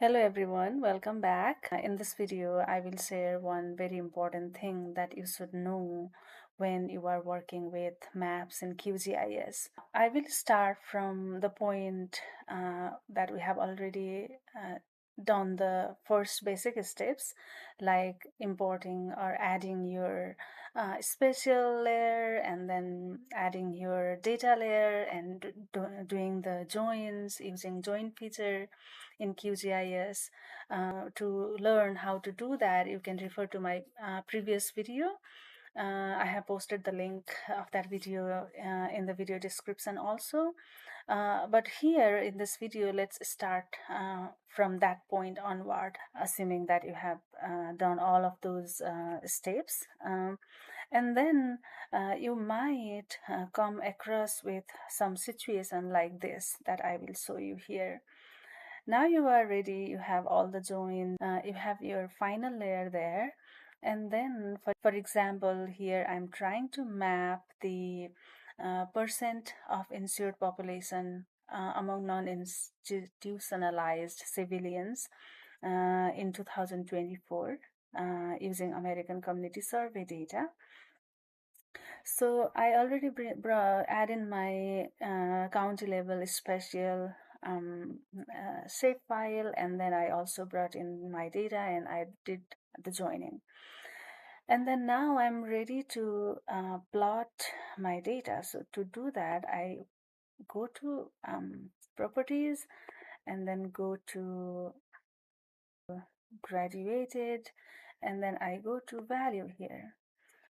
Hello everyone, welcome back. In this video, I will share one very important thing that you should know when you are working with maps in QGIS. I will start from the point that we have already done the first basic steps, like importing or adding your spatial layer and then adding your data layer and doing the joins using join feature in QGIS. To learn how to do that, you can refer to my previous video. I have posted the link of that video in the video description also. But here in this video, let's start from that point onward, assuming that you have done all of those steps. And then you might come across with some situation like this that I will show you here. Now you are ready, you have all the joins, you have your final layer there. And then, for example, here I'm trying to map the percent of insured population among non-institutionalized civilians in 2024 using American Community Survey data. So I already add in my county level spatial shape file, and then I also brought in my data and I did the joining. And then now I'm ready to plot my data. So to do that, I go to properties and then go to graduated, and then I go to value here.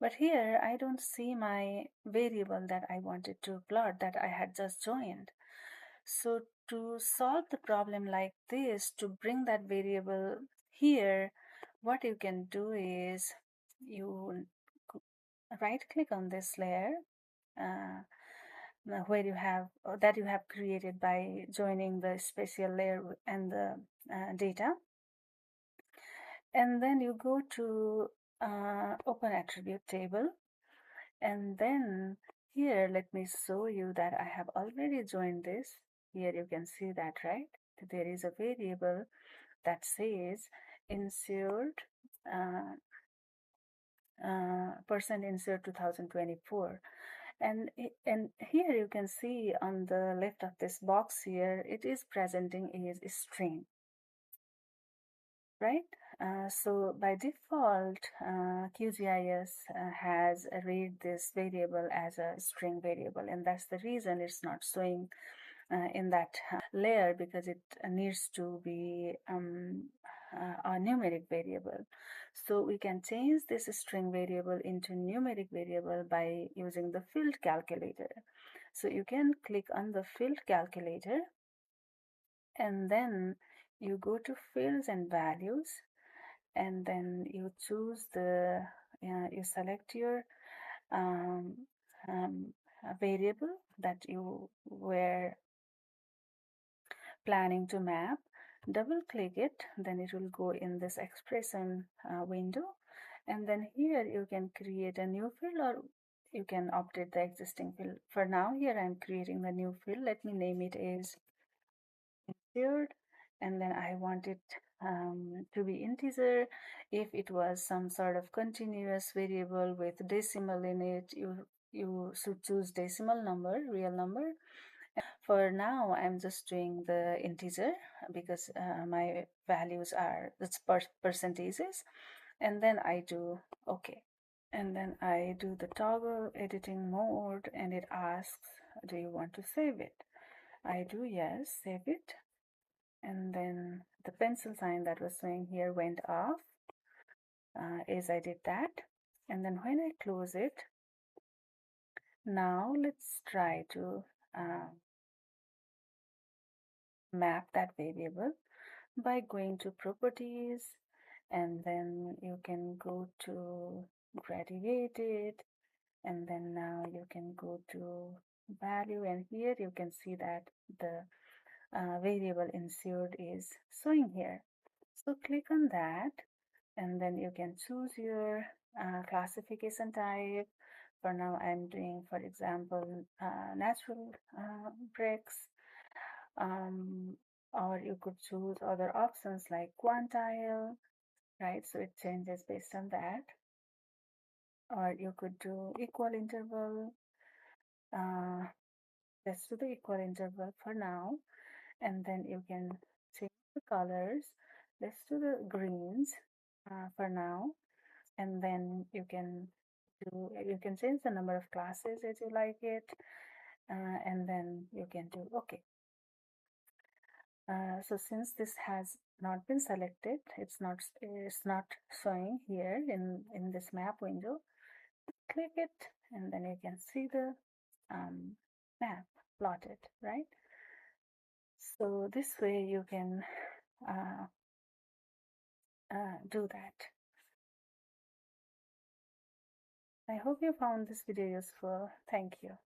But here I don't see my variable that I wanted to plot that I had just joined. So to solve the problem like this, to bring that variable here, what you can do is you right click on this layer uh, where you have that you have created by joining the spatial layer and the data, and then you go to open attribute table, and then here let me show you that I have already joined this. Here you can see that, right? There is a variable that says insured percent insured 2024, and here you can see on the left of this box here it is presenting as a string, right? So by default, QGIS has read this variable as a string variable, and that's the reason it's not showing in that layer, because it needs to be a numeric variable. So we can change this string variable into numeric variable by using the field calculator. So you can click on the field calculator, and then you go to fields and values, and then you choose you select your um, variable that you were planning to map, double click it, then it will go in this expression window, and then here you can create a new field or you can update the existing field. For now, here I'm creating the new field. Let me name it as insured, and then I want it to be integer. If it was some sort of continuous variable with decimal in it, you should choose decimal number, real number. For now, I'm just doing the integer because my values are it's percentages, and then I do OK. And then I do the toggle editing mode, and it asks, do you want to save it? I do yes, save it. And then the pencil sign that was showing here went off as I did that. And then when I close it, now let's try to map that variable by going to properties, and then you can go to graduated, and then now you can go to value, and here you can see that the variable insured is showing here. So click on that, and then you can choose your classification type. For now I'm doing, for example, natural bricks. or you could choose other options like quantile, right? So it changes based on that. Or you could do equal interval. Uh, let's do the equal interval for now. And then you can change the colors. Let's do the greens for now. And then you can change the number of classes as you like it. And then you can do okay. So since this has not been selected, it's not showing here in this map window. Click it, and then you can see the map plotted, right? So this way you can uh, do that. I hope you found this video useful. Thank you.